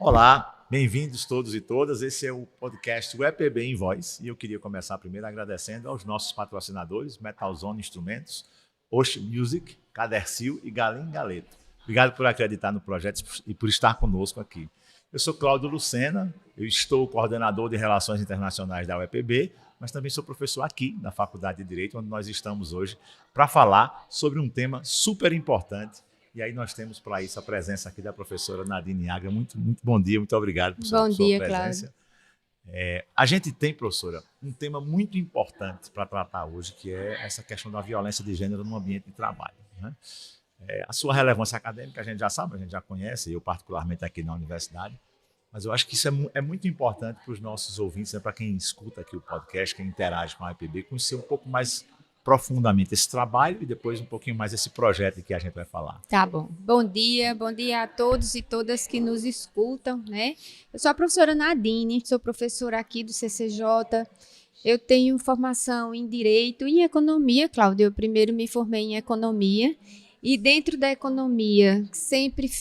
Olá, bem-vindos todos e todas. Esse é o podcast UEPB em Voz e eu queria começar primeiro agradecendo aos nossos patrocinadores, Metalzone Instrumentos, Osh Music, Cadercil e Galim Galeto. Obrigado por acreditar no projeto e por estar conosco aqui. Eu sou Cláudio Lucena, eu estou coordenador de Relações Internacionais da UEPB, mas também sou professor aqui na Faculdade de Direito, onde nós estamos hoje para falar sobre um tema super importante. E aí nós temos para isso a presença aqui da professora Nadine Agra. Muito bom dia, muito obrigado por sua presença. A gente tem, professora, um tema muito importante para tratar hoje, que é essa questão da violência de gênero no ambiente de trabalho, né? A sua relevância acadêmica a gente já sabe, a gente já conhece, eu particularmente aqui na universidade, mas eu acho que isso é muito importante para os nossos ouvintes, né, para quem escuta aqui o podcast, quem interage com a UEPB, conhecer um pouco mais profundamente esse trabalho e depois um pouquinho mais esse projeto que a gente vai falar. Tá bom. Bom dia a todos e todas que nos escutam, né? Eu sou a professora Nadine, sou professora aqui do CCJ. Eu tenho formação em Direito e em Economia, Cláudia. Eu primeiro me formei em Economia e dentro da Economia sempre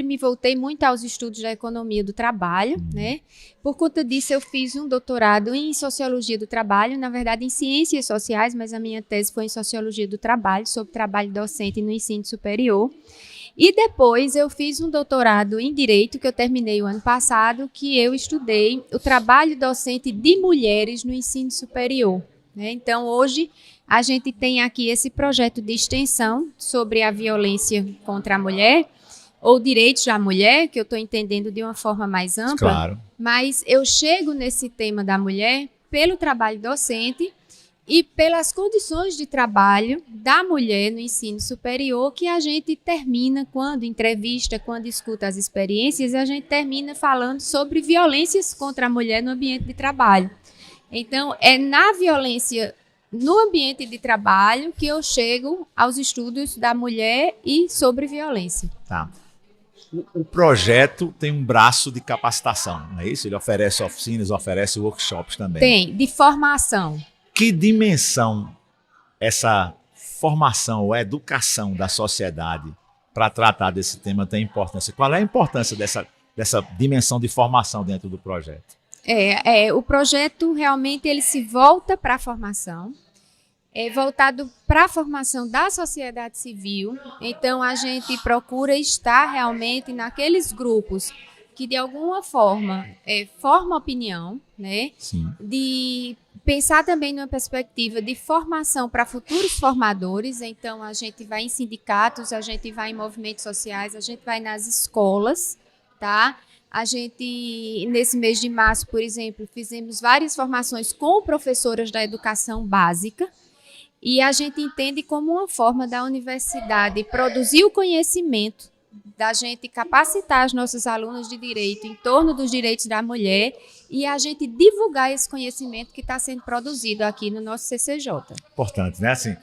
me voltei muito aos estudos da Economia do Trabalho, né? Por conta disso eu fiz um doutorado em Sociologia do Trabalho, na verdade em Ciências Sociais, mas a minha tese foi em Sociologia do Trabalho, sobre trabalho docente no ensino superior. E depois eu fiz um doutorado em Direito, que eu terminei o ano passado, que eu estudei o trabalho docente de mulheres no ensino superior, né? Então, hoje, a gente tem aqui esse projeto de extensão sobre a violência contra a mulher, ou direitos da mulher, que eu estou entendendo de uma forma mais ampla. Claro. Mas eu chego nesse tema da mulher pelo trabalho docente e pelas condições de trabalho da mulher no ensino superior, que a gente termina, quando entrevista, quando escuta as experiências, a gente termina falando sobre violências contra a mulher no ambiente de trabalho. Então, é na violência no ambiente de trabalho que eu chego aos estudos da mulher e sobre violência. Tá. O projeto tem um braço de capacitação, não é isso? Ele oferece oficinas, oferece workshops também. Tem, de formação. Que dimensão essa formação ou educação da sociedade para tratar desse tema tem importância? Qual é a importância dessa dimensão de formação dentro do projeto? O projeto realmente ele se volta para a formação, voltado para a formação da sociedade civil. Então, a gente procura estar realmente naqueles grupos que, de alguma forma, formam opinião, né? Sim. De pensar também numa perspectiva de formação para futuros formadores. Então, a gente vai em sindicatos, a gente vai em movimentos sociais, a gente vai nas escolas, tá? A gente, nesse mês de março, por exemplo, fizemos várias formações com professoras da educação básica e a gente entende como uma forma da universidade produzir o conhecimento, da gente capacitar as nossas alunas de direito em torno dos direitos da mulher e a gente divulgar esse conhecimento que está sendo produzido aqui no nosso CCJ. Importante, né? Assim,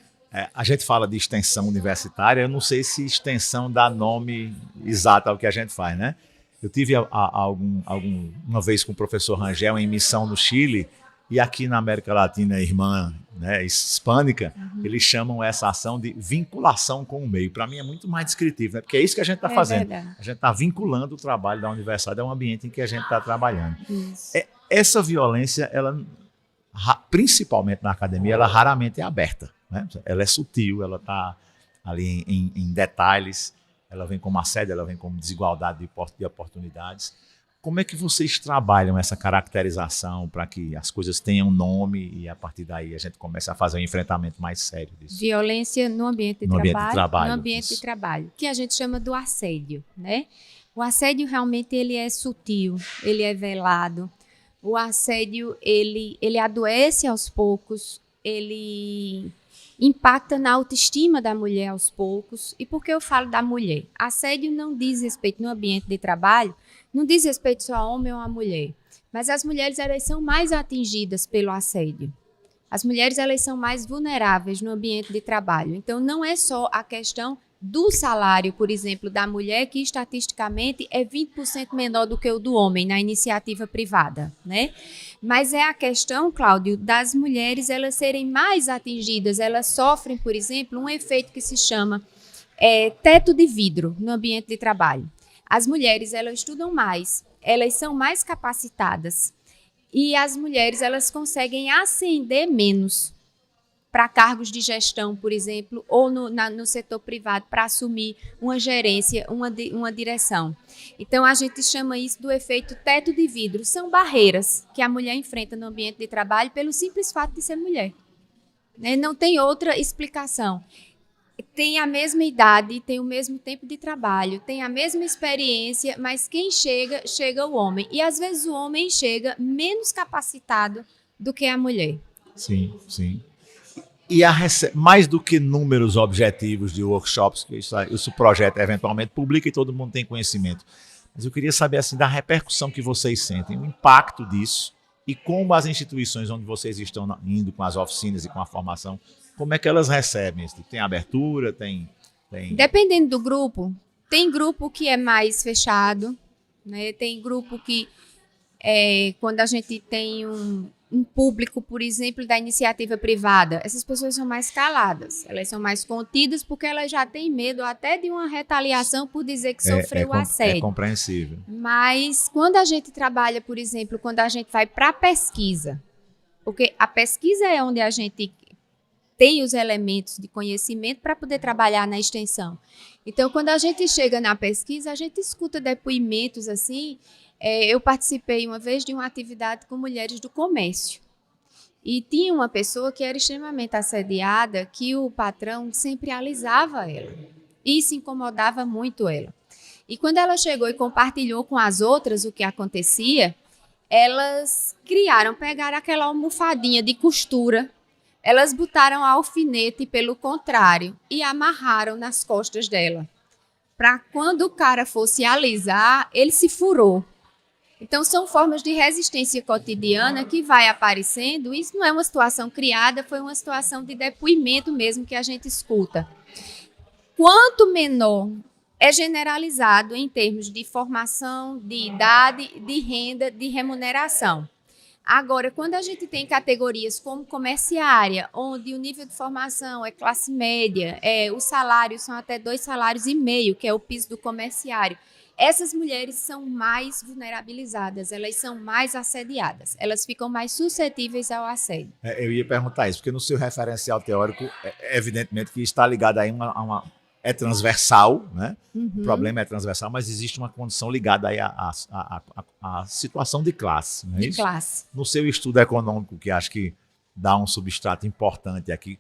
a gente fala de extensão universitária, eu não sei se extensão dá nome exato ao que a gente faz, né? Eu tive uma vez com o professor Rangel em missão no Chile e aqui na América Latina, irmã, né, hispânica, eles chamam essa ação de vinculação com o meio. Para mim é muito mais descritivo, né? Porque é isso que a gente está fazendo. Verdade. A gente está vinculando o trabalho da universidade ao ambiente em que a gente está trabalhando. Isso. Essa violência, ela, principalmente na academia, ela raramente é aberta, né? Ela é sutil, ela está ali em detalhes. Ela vem como assédio, ela vem como desigualdade de oportunidades. Como é que vocês trabalham essa caracterização para que as coisas tenham nome e a partir daí a gente comece a fazer um enfrentamento mais sério disso? Violência no ambiente de trabalho. No ambiente de trabalho, que a gente chama do assédio, né? O assédio realmente ele é sutil, ele é velado. O assédio ele adoece aos poucos, ele impacta na autoestima da mulher aos poucos. E por que eu falo da mulher? Assédio não diz respeito no ambiente de trabalho, não diz respeito só a homem ou a mulher. Mas as mulheres elas são mais atingidas pelo assédio. As mulheres elas são mais vulneráveis no ambiente de trabalho. Então não é só a questão do salário, por exemplo, da mulher, que estatisticamente é 20% menor do que o do homem na iniciativa privada, né? Mas é a questão, Cláudio, das mulheres elas serem mais atingidas. Elas sofrem, por exemplo, um efeito que se chama teto de vidro no ambiente de trabalho. As mulheres, elas estudam mais, elas são mais capacitadas e as mulheres, elas conseguem ascender menos para cargos de gestão, por exemplo, ou no setor privado, para assumir uma gerência, uma direção. Então, a gente chama isso do efeito teto de vidro. São barreiras que a mulher enfrenta no ambiente de trabalho pelo simples fato de ser mulher. Não tem outra explicação. Tem a mesma idade, tem o mesmo tempo de trabalho, tem a mesma experiência, mas quem chega o homem. E, às vezes, o homem chega menos capacitado do que a mulher. Sim, sim. E mais do que números objetivos de workshops, que isso projeta eventualmente, publica e todo mundo tem conhecimento. Mas eu queria saber assim, da repercussão que vocês sentem, o impacto disso e como as instituições onde vocês estão indo com as oficinas e com a formação, como é que elas recebem? Tem abertura? Tem... Dependendo do grupo, tem grupo que é mais fechado, né? Tem grupo que, quando a gente tem um público, por exemplo, da iniciativa privada, essas pessoas são mais caladas, elas são mais contidas porque elas já têm medo até de uma retaliação por dizer que sofreu assédio. É compreensível. Mas quando a gente trabalha, por exemplo, quando a gente vai para a pesquisa, porque a pesquisa é onde a gente tem os elementos de conhecimento para poder trabalhar na extensão. Então, quando a gente chega na pesquisa, a gente escuta depoimentos assim. Eu participei uma vez de uma atividade com mulheres do comércio. E tinha uma pessoa que era extremamente assediada, que o patrão sempre alisava ela. Isso incomodava muito ela. E quando ela chegou e compartilhou com as outras o que acontecia, elas pegaram aquela almofadinha de costura, elas botaram a alfinete pelo contrário e amarraram nas costas dela. Para quando o cara fosse alisar, ele se furou. Então, são formas de resistência cotidiana que vai aparecendo. Isso não é uma situação criada, foi uma situação de depoimento mesmo que a gente escuta. Quanto menor é generalizado em termos de formação, de idade, de renda, de remuneração. Agora, quando a gente tem categorias como comerciária, onde o nível de formação é classe média, os salários são até 2,5 salários, que é o piso do comerciário, essas mulheres são mais vulnerabilizadas, elas são mais assediadas, elas ficam mais suscetíveis ao assédio. Eu ia perguntar isso, porque no seu referencial teórico, evidentemente que está ligado aí é transversal, né? Uhum. O problema é transversal, mas existe uma condição ligada aí à situação de classe. Não é isso? Classe. No seu estudo econômico, que acho que dá um substrato importante aqui,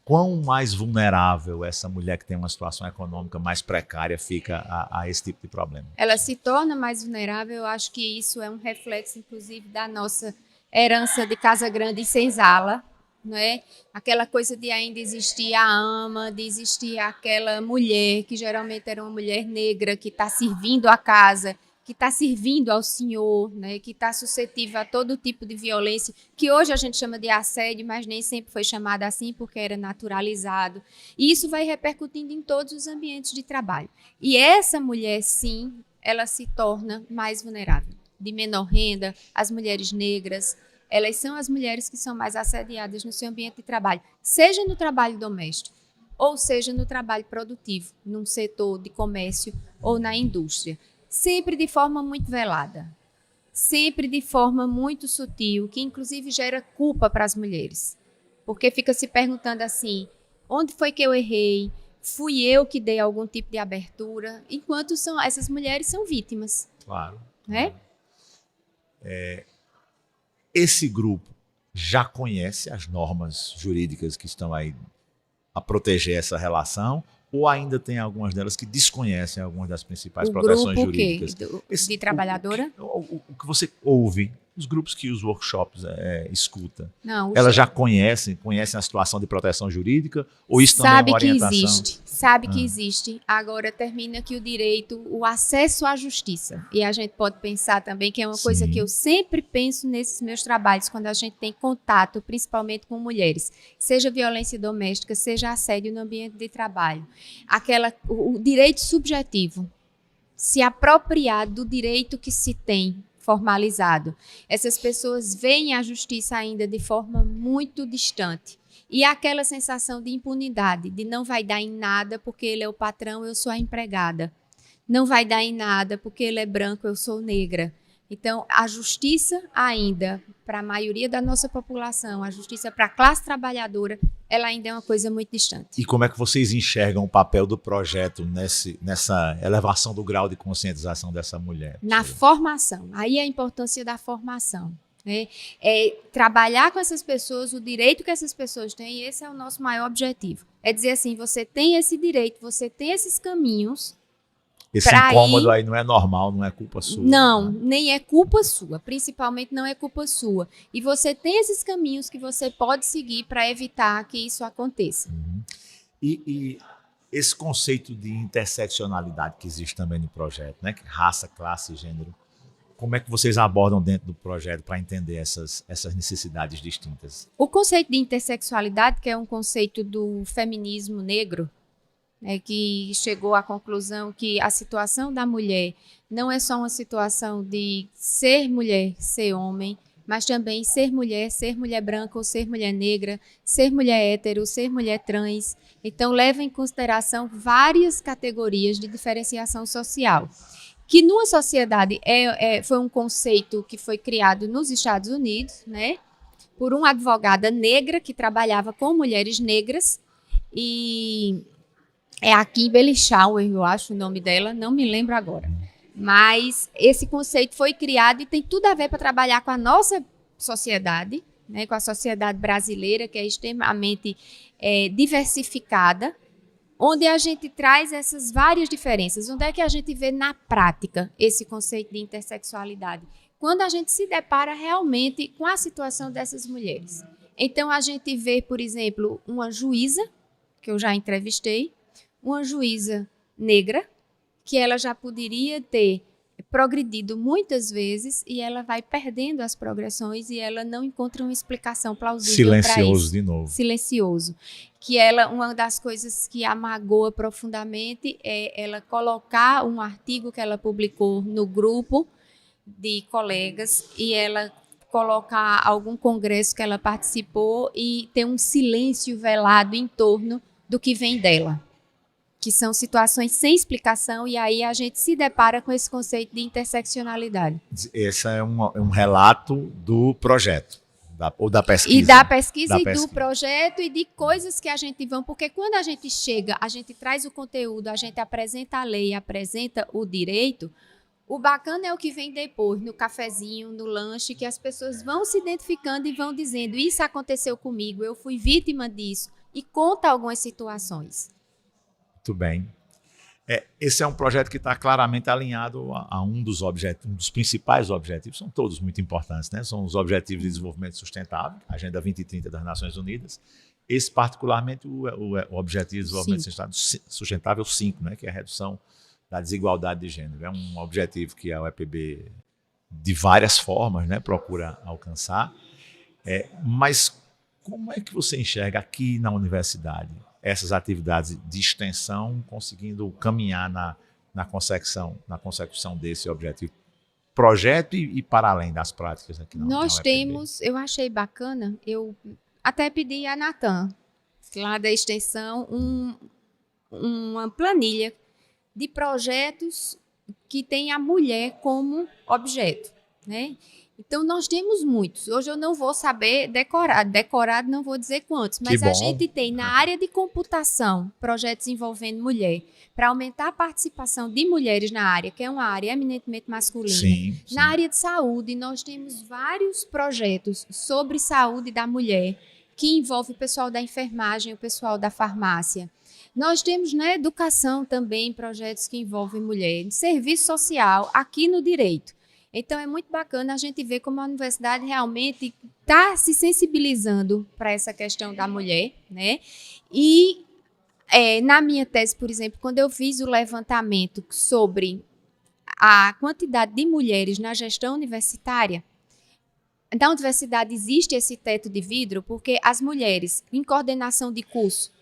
quão mais vulnerável essa mulher que tem uma situação econômica mais precária fica a esse tipo de problema? Ela se torna mais vulnerável, eu acho que isso é um reflexo, inclusive, da nossa herança de Casa Grande e Senzala, não é? Aquela coisa de ainda existir a ama, de existir aquela mulher, que geralmente era uma mulher negra, que está servindo a casa, que está servindo ao senhor, né? Que está suscetível a todo tipo de violência, que hoje a gente chama de assédio, mas nem sempre foi chamada assim porque era naturalizado. E isso vai repercutindo em todos os ambientes de trabalho. E essa mulher, sim, ela se torna mais vulnerável. De menor renda, as mulheres negras, elas são as mulheres que são mais assediadas no seu ambiente de trabalho, seja no trabalho doméstico, ou seja no trabalho produtivo, num setor de comércio ou na indústria. Sempre de forma muito velada, sempre de forma muito sutil, que inclusive gera culpa para as mulheres. Porque fica se perguntando assim, onde foi que eu errei? Fui eu que dei algum tipo de abertura? Enquanto essas mulheres são vítimas. Claro. Né? Esse grupo já conhece as normas jurídicas que estão aí a proteger essa relação? Ou ainda tem algumas delas que desconhecem algumas das principais proteções jurídicas? De trabalhadora? O que você ouve, os grupos que os workshops escuta, não, elas já conhecem a situação de proteção jurídica? Ou isso também é uma orientação? Sabe que existe. Agora termina que o direito, o acesso à justiça. E a gente pode pensar também que é uma coisa que eu sempre penso nesses meus trabalhos, quando a gente tem contato, principalmente com mulheres. Seja violência doméstica, seja assédio no ambiente de trabalho. O direito subjetivo, se apropriar do direito que se tem formalizado. Essas pessoas veem a justiça ainda de forma muito distante. E aquela sensação de impunidade, de não vai dar em nada porque ele é o patrão, eu sou a empregada. não vai dar em nada, porque ele é branco, eu sou negra. Então, a justiça ainda, para a maioria da nossa população, a justiça para a classe trabalhadora, ela ainda é uma coisa muito distante. E como é que vocês enxergam o papel do projeto nessa elevação do grau de conscientização dessa mulher? Na formação, aí é a importância da formação. Né? É trabalhar com essas pessoas, o direito que essas pessoas têm, e esse é o nosso maior objetivo. É dizer assim, você tem esse direito, você tem esses caminhos. Esse incômodo aí não é normal, não é culpa sua. Não, nem é culpa sua, principalmente não é culpa sua. E você tem esses caminhos que você pode seguir para evitar que isso aconteça. Uhum. E esse conceito de interseccionalidade que existe também no projeto, né? Raça, classe e gênero, como é que vocês abordam dentro do projeto para entender essas necessidades distintas? O conceito de intersexualidade, que é um conceito do feminismo negro, que chegou à conclusão que a situação da mulher não é só uma situação de ser mulher, ser homem, mas também ser mulher branca ou ser mulher negra, ser mulher hétero, ser mulher trans. Então, leva em consideração várias categorias de diferenciação social, que numa sociedade foi um conceito que foi criado nos Estados Unidos, né, por uma advogada negra que trabalhava com mulheres negras, e é a Kimberly Schauer, eu acho o nome dela, não me lembro agora. Mas esse conceito foi criado e tem tudo a ver para trabalhar com a nossa sociedade, né, com a sociedade brasileira, que é extremamente diversificada, onde a gente traz essas várias diferenças. Onde é que a gente vê na prática esse conceito de intersexualidade? Quando a gente se depara realmente com a situação dessas mulheres. Então, a gente vê, por exemplo, uma juíza, que eu já entrevistei, uma juíza negra, que ela já poderia ter progredido muitas vezes e ela vai perdendo as progressões e ela não encontra uma explicação plausível para isso. Silencioso de novo. Silencioso. Que ela, uma das coisas que a magoa profundamente é ela colocar um artigo que ela publicou no grupo de colegas e ela colocar algum congresso que ela participou e ter um silêncio velado em torno do que vem dela, que são situações sem explicação, e aí a gente se depara com esse conceito de interseccionalidade. Esse é um relato do projeto, ou da pesquisa. E da pesquisa do projeto e de coisas que a gente vão, porque quando a gente chega, a gente traz o conteúdo, a gente apresenta a lei, apresenta o direito, o bacana é o que vem depois, no cafezinho, no lanche, que as pessoas vão se identificando e vão dizendo, isso aconteceu comigo, eu fui vítima disso, e conta algumas situações. Muito bem. Esse é um projeto que está claramente alinhado a um dos objetivos, um dos principais objetivos, são todos muito importantes, né? São os Objetivos de Desenvolvimento Sustentável, Agenda 2030 das Nações Unidas, esse particularmente o Objetivo de Desenvolvimento Sustentável 5, né? Que é a redução da desigualdade de gênero. É um objetivo que a UEPB, de várias formas, né, procura alcançar, mas como é que você enxerga aqui na universidade essas atividades de extensão conseguindo caminhar na consecução desse objetivo? Projeto e para além das práticas aqui na Nós temos, eu achei bacana, eu até pedi a Natan, lá da extensão, uma planilha de projetos que tem a mulher como objeto, né? Então, nós temos muitos. Hoje eu não vou saber decorado não vou dizer quantos, mas a gente tem na área de computação projetos envolvendo mulher, para aumentar a participação de mulheres na área, que é uma área eminentemente masculina. Sim. Na área de saúde, nós temos vários projetos sobre saúde da mulher, que envolve o pessoal da enfermagem, o pessoal da farmácia. Nós temos na educação também projetos que envolvem mulher, serviço social, aqui no direito. Então, é muito bacana a gente ver como a universidade realmente está se sensibilizando para essa questão da mulher, né? E na minha tese, por exemplo, quando eu fiz o levantamento sobre a quantidade de mulheres na gestão universitária, na universidade existe esse teto de vidro porque as mulheres em coordenação de curso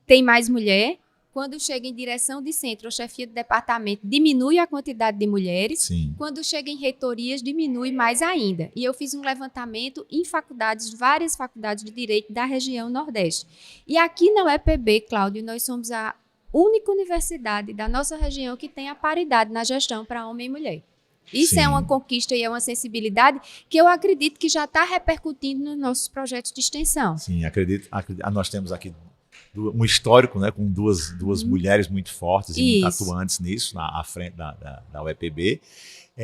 tem mais mulher. Quando chega em direção de centro ou chefia de departamento, diminui a quantidade de mulheres. Sim. Quando chega em reitorias, diminui mais ainda. E eu fiz um levantamento em faculdades, várias faculdades de direito da região Nordeste. E aqui na UEPB, Cláudio, nós somos única universidade da nossa região que tem a paridade na gestão para homem e mulher. Isso Sim. é uma conquista e é uma sensibilidade que eu acredito que já está repercutindo nos nossos projetos de extensão. Sim, acredito. Nós temos aqui um histórico, né, com duas mulheres muito fortes e muito atuantes nisso, à frente da UEPB.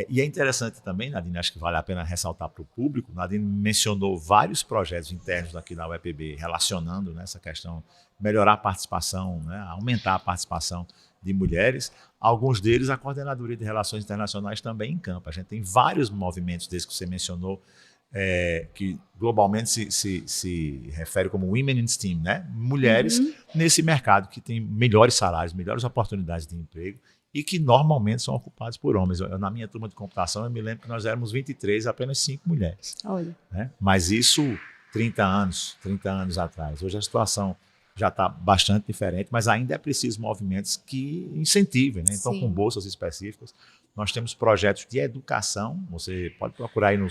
E é interessante também, Nadine, acho que vale a pena ressaltar para o público, Nadine mencionou vários projetos internos aqui da UEPB relacionando, né, essa questão, melhorar a participação, né, aumentar a participação de mulheres. Alguns deles, a Coordenadoria de Relações Internacionais também em campo. A gente tem vários movimentos desses que você mencionou, que globalmente se refere como Women in STEAM, né? Mulheres nesse mercado que tem melhores salários, melhores oportunidades de emprego e que normalmente são ocupados por homens. Na minha turma de computação, eu me lembro que nós éramos 23, apenas 5 mulheres. Olha. Né? Mas isso 30 anos atrás. Hoje a situação já está bastante diferente, mas ainda é preciso movimentos que incentivem, né? Então, com bolsas específicas. Nós temos projetos de educação, você pode procurar aí no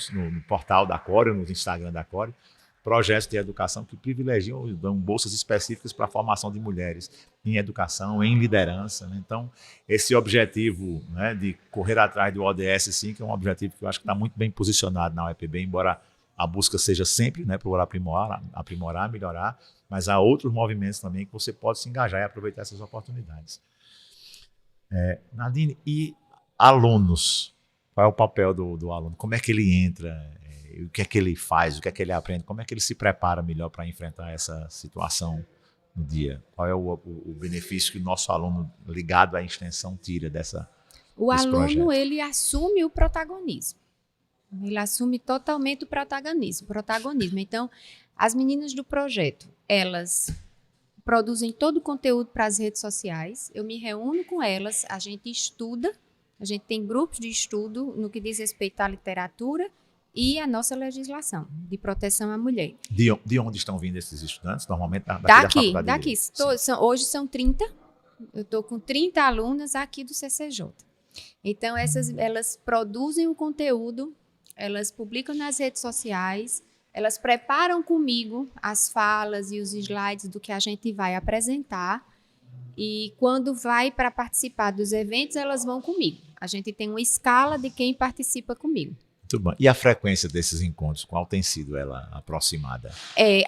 portal da Core, no Instagram da Core, projetos de educação que privilegiam, dão bolsas específicas para a formação de mulheres em educação, em liderança. Né? Então, esse objetivo, né, de correr atrás do ODS 5 é um objetivo que eu acho que está muito bem posicionado na UEPB, embora a busca seja sempre, né, por aprimorar, melhorar, mas há outros movimentos também que você pode se engajar e aproveitar essas oportunidades. Nadine, e alunos? Qual é o papel do aluno? Como é que ele entra? O que é que ele faz? O que é que ele aprende? Como é que ele se prepara melhor para enfrentar essa situação no dia? Qual é o benefício que o nosso aluno ligado à extensão tira desse aluno, projeto? Ele assume o protagonismo. Ele assume totalmente o protagonismo. Então, as meninas do projeto, elas produzem todo o conteúdo para as redes sociais. Eu me reúno com elas, a gente estuda, a gente tem grupos de estudo no que diz respeito à literatura e à nossa legislação de proteção à mulher. De onde estão vindo esses estudantes? Normalmente daqui. Hoje são 30. Eu estou com 30 alunas aqui do CCJ. Então, elas produzem o conteúdo, elas publicam nas redes sociais, elas preparam comigo as falas e os slides do que a gente vai apresentar. E quando vai para participar dos eventos, elas vão comigo. A gente tem uma escala de quem participa comigo. Muito bom. E a frequência desses encontros, qual tem sido ela aproximada?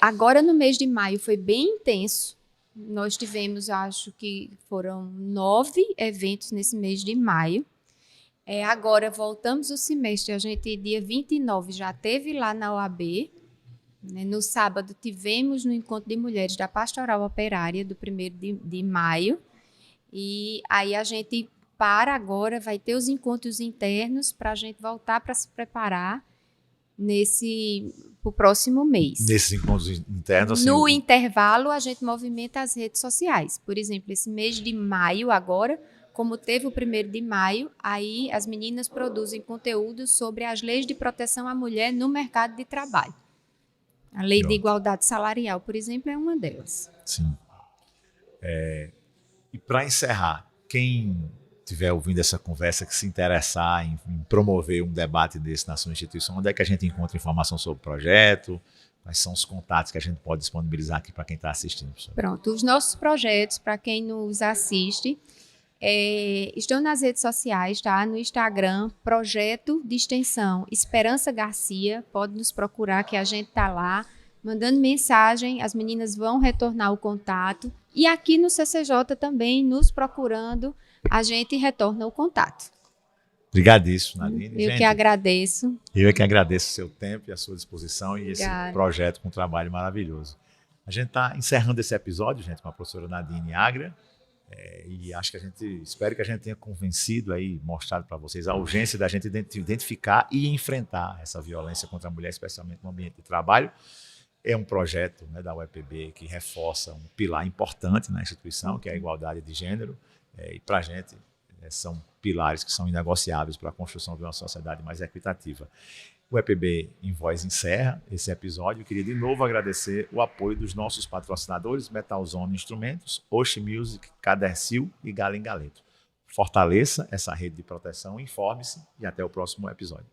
Agora, no mês de maio, foi bem intenso. Nós tivemos, acho que foram 9 eventos nesse mês de maio. Agora, voltamos o semestre. A gente, dia 29, já teve lá na OAB. Né? No sábado, tivemos no Encontro de Mulheres da Pastoral Operária, do 1º de maio. E aí a gente agora, vai ter os encontros internos para a gente voltar para se preparar para o próximo mês. Nesses encontros internos? Assim, no intervalo, a gente movimenta as redes sociais. Por exemplo, esse mês de maio agora, como teve o 1º de maio, aí as meninas produzem conteúdo sobre as leis de proteção à mulher no mercado de trabalho. A lei de igualdade salarial, por exemplo, é uma delas. Sim. E para encerrar, quem estiver ouvindo essa conversa, que se interessar em promover um debate desse na sua instituição, onde é que a gente encontra informação sobre o projeto? Quais são os contatos que a gente pode disponibilizar aqui para quem está assistindo? Professor? Pronto, os nossos projetos, para quem nos assiste, estão nas redes sociais, tá? No Instagram, Projeto de Extensão Esperança Garcia, pode nos procurar que a gente está lá, mandando mensagem, as meninas vão retornar o contato. E aqui no CCJ também, nos procurando, a gente retorna o contato. Obrigadíssimo, Nadine. Eu que agradeço. Eu é que agradeço o seu tempo e a sua disposição e esse projeto com um trabalho maravilhoso. A gente está encerrando esse episódio, gente, com a professora Nadine Agra, e acho que espero que a gente tenha convencido aí, mostrado para vocês a urgência da gente identificar e enfrentar essa violência contra a mulher, especialmente no ambiente de trabalho. É um projeto, né, da UEPB que reforça um pilar importante na instituição, que é a igualdade de gênero. E para a gente são pilares que são inegociáveis para a construção de uma sociedade mais equitativa. O EPB em Voz encerra esse episódio. Eu queria de novo agradecer o apoio dos nossos patrocinadores, Metalzone Instrumentos, Osh Music, Cadercil e Galen Galeto. Fortaleça essa rede de proteção, informe-se e até o próximo episódio.